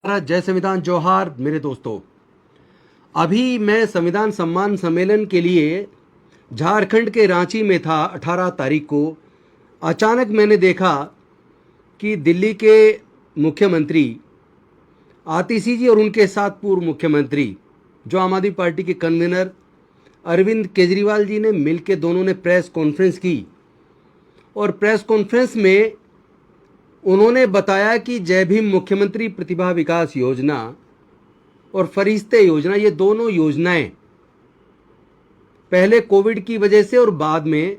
भारत जय संविधान जोहार मेरे दोस्तों। अभी मैं संविधान सम्मान सम्मेलन के लिए झारखंड के रांची में था 18 तारीख को। अचानक मैंने देखा कि दिल्ली के मुख्यमंत्री आतिशी जी और उनके साथ पूर्व मुख्यमंत्री जो आम आदमी पार्टी के कन्वीनर अरविंद केजरीवाल जी ने मिलकर दोनों ने प्रेस कॉन्फ्रेंस की और प्रेस कॉन्फ्रेंस में उन्होंने बताया कि जय भीम मुख्यमंत्री प्रतिभा विकास योजना और फरिश्ते योजना, ये दोनों योजनाएं पहले कोविड की वजह से और बाद में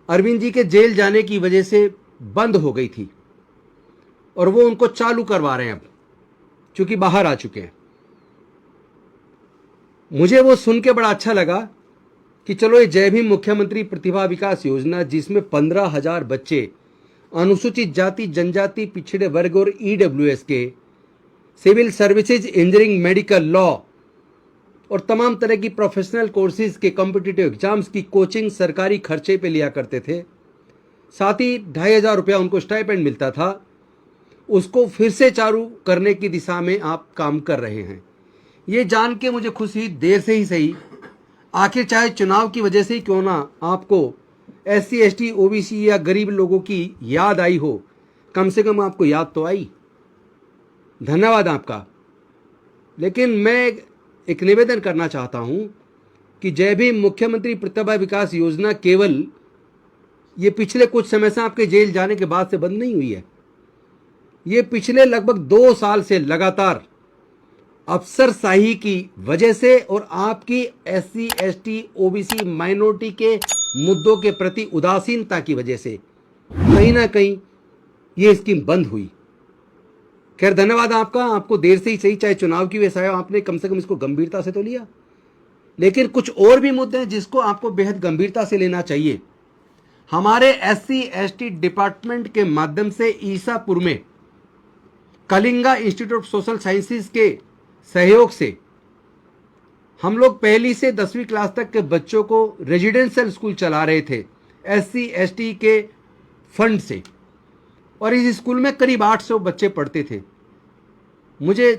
अरविंद जी के जेल जाने की वजह से बंद हो गई थी और वो उनको चालू करवा रहे हैं अब, चूंकि बाहर आ चुके हैं। मुझे वो सुन के बड़ा अच्छा लगा कि चलो ये जय भीम मुख्यमंत्री प्रतिभा विकास योजना, जिसमें 15,000 बच्चे अनुसूचित जाति जनजाति पिछड़े वर्ग और ईडब्ल्यूएस के civil services engineering medical law और तमाम तरह की प्रोफेशनल कोर्सेज के कॉम्पिटिटिव एग्जाम्स की कोचिंग सरकारी खर्चे पे लिया करते थे। साथ ही 2,500 रुपया उनको स्टाइपेंड मिलता था। उसको फिर से चालू करने की दिशा में आप काम कर रहे हैं। ये जान के मुझे खुशी, देर से ही सही, आखिर चाहे चुनाव की वजह से ही क्यों ना आपको SC ST OBC या गरीब लोगों की याद आई हो, कम से कम आपको याद तो आई। धन्यवाद आपका। लेकिन मैं एक निवेदन करना चाहता हूं कि जय भीम मुख्यमंत्री प्रतिभा विकास योजना केवल ये पिछले कुछ समय से आपके जेल जाने के बाद से बंद नहीं हुई है। ये पिछले लगभग 2 साल से लगातार अफसरशाही की वजह से और आपकी SC ST OBC माइनॉरिटी के मुद्दों के प्रति उदासीनता की वजह से कहीं ना कहीं ये स्कीम बंद हुई। खैर, धन्यवाद आपका। आपको देर से ही सही, चाहे चुनाव की वजह से आया, आपने कम से कम इसको गंभीरता से तो लिया। लेकिन कुछ और भी मुद्दे हैं जिसको आपको बेहद गंभीरता से लेना चाहिए। हमारे SC ST डिपार्टमेंट के माध्यम से ईसापुर में Kalinga institute of social sciences के सहयोग से हम लोग पहली से 10वीं क्लास तक के बच्चों को रेजिडेंशियल स्कूल चला रहे थे SC ST के फंड से, और इस स्कूल में करीब 800 बच्चे पढ़ते थे। मुझे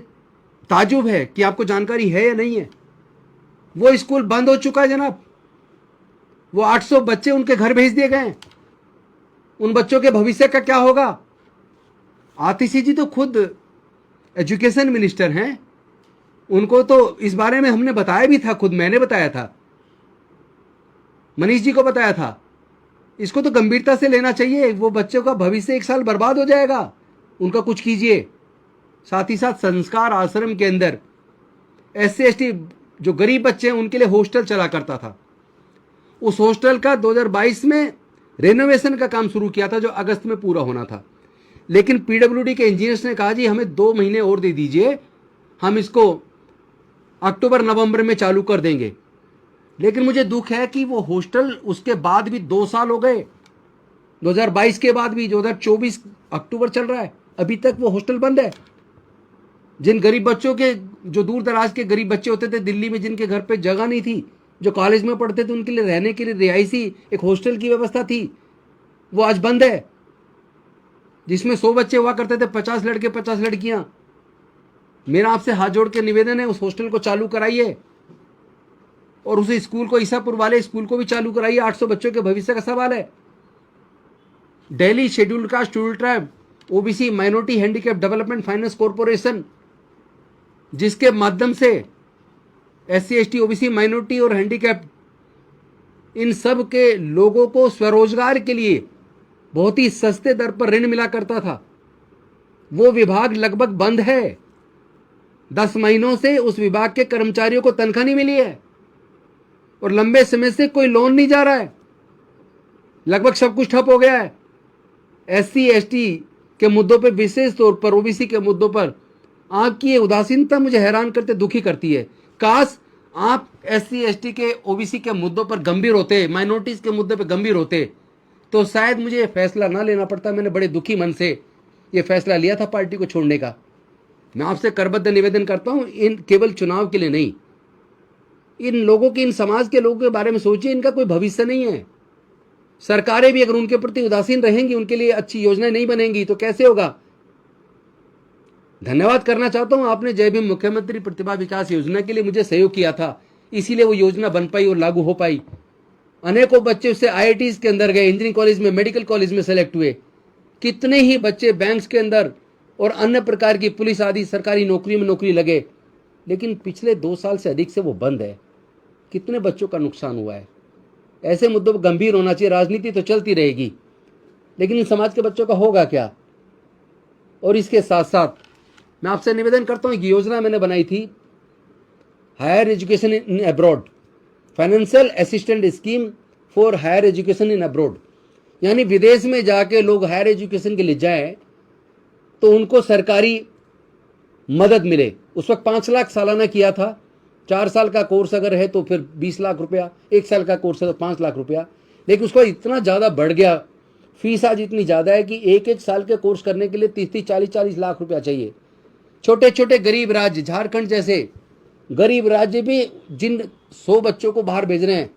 ताजुब है कि आपको जानकारी है या नहीं है, वो स्कूल बंद हो चुका है जनाब। वो 800 बच्चे उनके घर भेज दिए गए। उन बच्चों के भविष्य का क्या होगा? आतिशी जी तो खुद एजुकेशन मिनिस्टर हैं, उनको तो इस बारे में हमने बताया भी था, खुद मैंने बताया था, मनीष जी को बताया था। इसको तो गंभीरता से लेना चाहिए। वो बच्चों का भविष्य 1 साल बर्बाद हो जाएगा, उनका कुछ कीजिए। साथ ही साथ संस्कार आश्रम के अंदर SC ST जो गरीब बच्चे हैं उनके लिए हॉस्टल चला करता था। उस हॉस्टल का 2022 में रेनोवेशन का काम शुरू किया था जो अगस्त में पूरा होना था। लेकिन PWD के इंजीनियर्स ने कहा जी हमें 2 महीने और दे दीजिए, हम इसको अक्टूबर नवंबर में चालू कर देंगे। लेकिन मुझे दुख है कि वो हॉस्टल उसके बाद भी 2 साल हो गए, 2022 के बाद भी 2024 अक्टूबर चल रहा है, अभी तक वो हॉस्टल बंद है। जिन गरीब बच्चों के, जो दूर दराज के गरीब बच्चे होते थे दिल्ली में, जिनके घर पे जगह नहीं थी, जो कॉलेज में पढ़ते थे, उनके लिए रहने के लिए रिहायशी एक हॉस्टल की व्यवस्था थी, वो आज बंद है। जिसमें 100 बच्चे हुआ करते थे, 50 लड़के 50 लड़कियां। मेरा आपसे हाथ जोड़ के निवेदन है, उस हॉस्टल को चालू कराइए और उस स्कूल को, ईसापुर वाले स्कूल को भी चालू कराइए। 800 बच्चों के भविष्य का सवाल है। Delhi scheduled caste, scheduled tribe, OBC minority handicap development finance corporation, जिसके माध्यम से SC ST OBC माइनॉरिटी और हैंडीकैप इन सब के लोगों को स्वरोजगार के लिए बहुत ही सस्ते दर पर ऋण मिला करता था, वो विभाग लगभग बंद है। 10 महीनों से उस विभाग के कर्मचारियों को तनख्वाह नहीं मिली है और लंबे समय से कोई लोन नहीं जा रहा है। लगभग सब कुछ ठप हो गया है। SC ST के मुद्दों पर, विशेष तौर पर OBC के मुद्दों पर आपकी ये उदासीनता मुझे हैरान करते, दुखी करती है। काश आप SC ST के OBC के मुद्दों पर गंभीर होते, माइनॉरिटीज के मुद्दे पर गंभीर होते, तो शायद मुझे ये फैसला ना लेना पड़ता। मैंने बड़े दुखी मन से ये फैसला लिया था पार्टी को छोड़ने का। मैं आपसे करबद्ध निवेदन करता हूं, इन केवल चुनाव के लिए नहीं, इन लोगों के, इन समाज के लोगों के बारे में सोचिए। इनका कोई भविष्य नहीं है। सरकारें भी अगर उनके प्रति उदासीन रहेंगी, उनके लिए अच्छी योजनाएं नहीं बनेंगी, तो कैसे होगा? धन्यवाद करना चाहता हूं, आपने जय भीम मुख्यमंत्री प्रतिभा विकास योजना के लिए मुझे सहयोग किया था, इसीलिए वो योजना बन पाई और लागू हो पाई। अनेकों बच्चे उससे आईआईटीज के अंदर गए, इंजीनियरिंग कॉलेज में, मेडिकल कॉलेज में सेलेक्ट हुए। कितने ही बच्चे बैंक्स के अंदर और अन्य प्रकार की पुलिस आदि सरकारी नौकरी में नौकरी लगे, लेकिन पिछले 2 साल से अधिक से वो बंद है। कितने बच्चों का नुकसान हुआ है। ऐसे मुद्दों पर गंभीर होना चाहिए। राजनीति तो चलती रहेगी, लेकिन इन समाज के बच्चों का होगा क्या। और इसके साथ साथ मैं आपसे निवेदन करता हूं, एक योजना मैंने बनाई थी, higher education in abroad, financial assistant scheme for higher education in abroad. यानी विदेश में जाके लोग हायर एजुकेशन के लिए जाएं तो उनको सरकारी मदद मिले। उस वक्त 5 लाख सालाना किया था। 4 साल का कोर्स अगर है तो फिर 20 लाख रुपया, 1 साल का कोर्स है तो 5 लाख रुपया। लेकिन उसको इतना ज़्यादा बढ़ गया, फीस आज इतनी ज़्यादा है कि एक साल के कोर्स करने के लिए 30-30, 40-40 लाख रुपया चाहिए। छोटे छोटे गरीब राज्य, झारखंड जैसे गरीब राज्य भी जिन 100 बच्चों को बाहर भेज रहे हैं,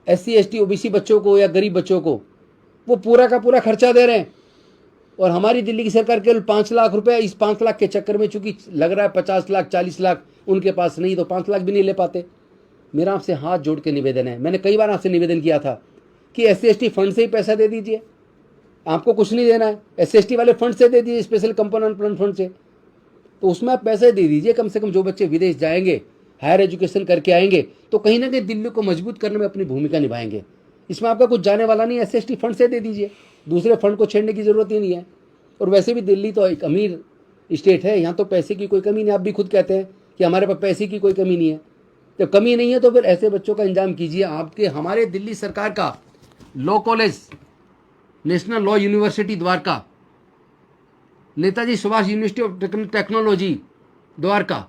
SC ST OBC बच्चों को या गरीब बच्चों को, वो पूरा का पूरा खर्चा दे रहे हैं। और हमारी दिल्ली की सरकार केवल 5 लाख रुपए, इस 5 लाख के चक्कर में चूंकि लग रहा है 50 लाख 40 लाख उनके पास नहीं, तो 5 लाख भी नहीं ले पाते। मेरा आपसे हाथ जोड़ के निवेदन है, मैंने कई बार आपसे निवेदन किया था कि SC ST फंड से ही पैसा दे दीजिए, आपको कुछ नहीं देना है। SC ST वाले फंड से दे दीजिए, स्पेशल कंपोनेंट प्लान फंड से, तो उसमें आप पैसे दे दीजिए। कम से कम जो बच्चे विदेश जाएंगे, हायर एजुकेशन करके आएंगे, तो कहीं ना कहीं दिल्ली को मजबूत करने में अपनी भूमिका निभाएंगे। इसमें आपका कुछ जाने वाला नहीं है। SC ST फंड से दे दीजिए, दूसरे फंड को छेड़ने की जरूरत ही नहीं है। और वैसे भी दिल्ली तो एक अमीर स्टेट है, यहाँ तो पैसे की कोई कमी नहीं। आप भी खुद कहते हैं कि हमारे पास पैसे की कोई कमी नहीं है। जब कमी नहीं है तो फिर ऐसे बच्चों का इंतजाम कीजिए। आपके हमारे दिल्ली सरकार का law college, national law university Dwarka, Netaji Subhash university of technology Dwarka,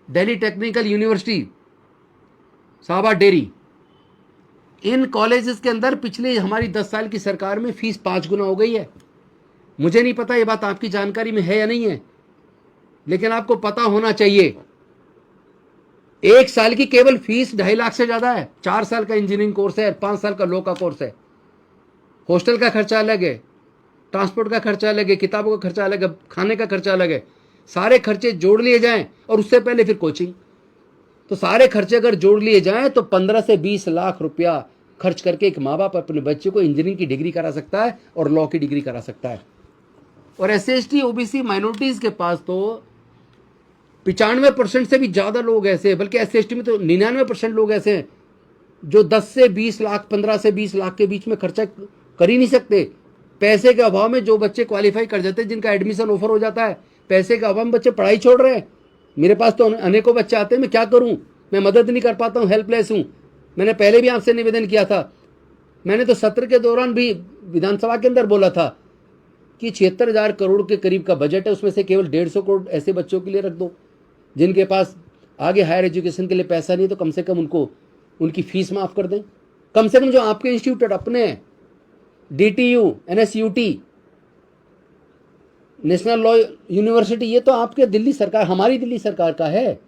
Delhi technical university साबा डेरी, इन कॉलेजेस के अंदर पिछले हमारी 10 साल की सरकार में फीस 5 गुना हो गई है। मुझे नहीं पता ये बात आपकी जानकारी में है या नहीं है, लेकिन आपको पता होना चाहिए। 1 साल की केवल फीस 2.5 लाख से ज्यादा है। 4 साल का इंजीनियरिंग कोर्स है, 5 साल का लॉ का कोर्स है। हॉस्टल का खर्चा अलग है, ट्रांसपोर्ट का खर्चा अलग है, किताबों का खर्चा अलग है, खाने का खर्चा अलग है। सारे खर्चे जोड़ लिए जाएं और उससे पहले फिर कोचिंग, तो सारे खर्चे अगर जोड़ लिए जाएं तो 15 से 20 लाख रुपया खर्च करके एक माँ बाप अपने बच्चे को इंजीनियरिंग की डिग्री करा सकता है और लॉ की डिग्री करा सकता है। और SC ST OBC माइनॉरिटीज के पास तो 95% से भी ज्यादा लोग ऐसे हैं, बल्कि SC ST में तो 99% लोग ऐसे हैं जो 10 से 20 लाख, 15 से 20 लाख के बीच में खर्चा कर ही नहीं सकते। पैसे के अभाव में जो बच्चे क्वालिफाई कर जाते हैं, जिनका एडमिशन ऑफर हो जाता है, पैसे के अभाव में बच्चे पढ़ाई छोड़ रहे हैं। मेरे पास तो अनेकों बच्चे आते हैं, मैं क्या करूं, मैं मदद नहीं कर पाता हूं, हेल्पलेस हूं। मैंने पहले भी आपसे निवेदन किया था, मैंने तो सत्र के दौरान भी विधानसभा के अंदर बोला था कि 76,000 करोड़ के करीब का बजट है, उसमें से केवल 150 करोड़ ऐसे बच्चों के लिए रख दो जिनके पास आगे हायर एजुकेशन के लिए पैसा नहीं, तो कम से कम उनको उनकी फीस माफ कर दें। कम से कम जो आपके इंस्टीट्यूट अपने हैं, DTU, NSUT, national law university, ये तो आपके दिल्ली सरकार, हमारी दिल्ली सरकार का है।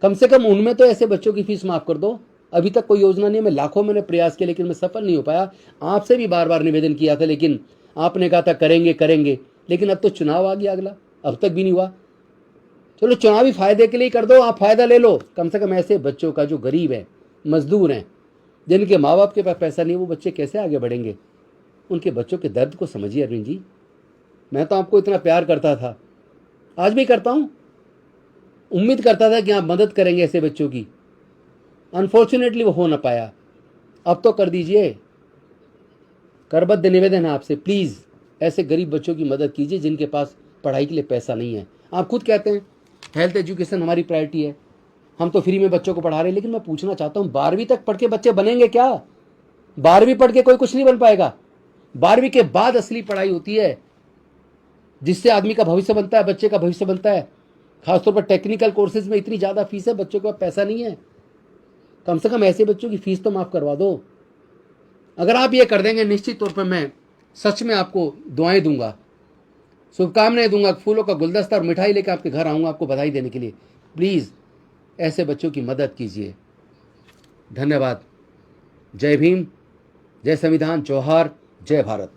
कम से कम उनमें तो ऐसे बच्चों की फीस माफ कर दो। अभी तक कोई योजना नहीं, मैं लाखों मैंने प्रयास किया लेकिन मैं सफल नहीं हो पाया। आपसे भी बार बार निवेदन किया था, लेकिन आपने कहा था करेंगे करेंगे, लेकिन अब तो चुनाव आ गया अगला, अब तक भी नहीं हुआ। चलो चुनावी फायदे के लिए कर दो, आप फायदा ले लो। कम से कम ऐसे बच्चों का जो गरीब है, मजदूर हैं, जिनके माँ बाप के पास पैसा नहीं है, वो बच्चे कैसे आगे बढ़ेंगे। उनके बच्चों के दर्द को समझिए अरविंद जी। मैं तो आपको इतना प्यार करता था, आज भी करता हूं, उम्मीद करता था कि आप मदद करेंगे ऐसे बच्चों की। अनफॉर्चुनेटली वो हो ना पाया, अब तो कर दीजिए। करबद्ध निवेदन है आपसे, प्लीज ऐसे गरीब बच्चों की मदद कीजिए जिनके पास पढ़ाई के लिए पैसा नहीं है। आप खुद कहते हैं हेल्थ एजुकेशन हमारी प्रायोरिटी है, हम तो फ्री में बच्चों को पढ़ा रहे हैं, लेकिन मैं पूछना चाहता हूं 12वीं तक पढ़ के बच्चे बनेंगे क्या? 12वीं पढ़ के कोई कुछ नहीं बन पाएगा। 12वीं के बाद असली पढ़ाई होती है, जिससे आदमी का भविष्य बनता है, बच्चे का भविष्य बनता है। खासतौर पर टेक्निकल कोर्सेज में इतनी ज्यादा फीस है, बच्चों के पास पैसा नहीं है। कम से कम ऐसे बच्चों की फीस तो माफ करवा दो। अगर आप ये कर देंगे, निश्चित तौर पर मैं सच में आपको दुआएं दूंगा, शुभकामनाएं दूंगा, फूलों का गुलदस्ता और मिठाई लेकर आपके घर आऊंगा आपको बधाई देने के लिए। प्लीज ऐसे बच्चों की मदद कीजिए। धन्यवाद। जय भीम, जय संविधान, जोहार, जय भारत।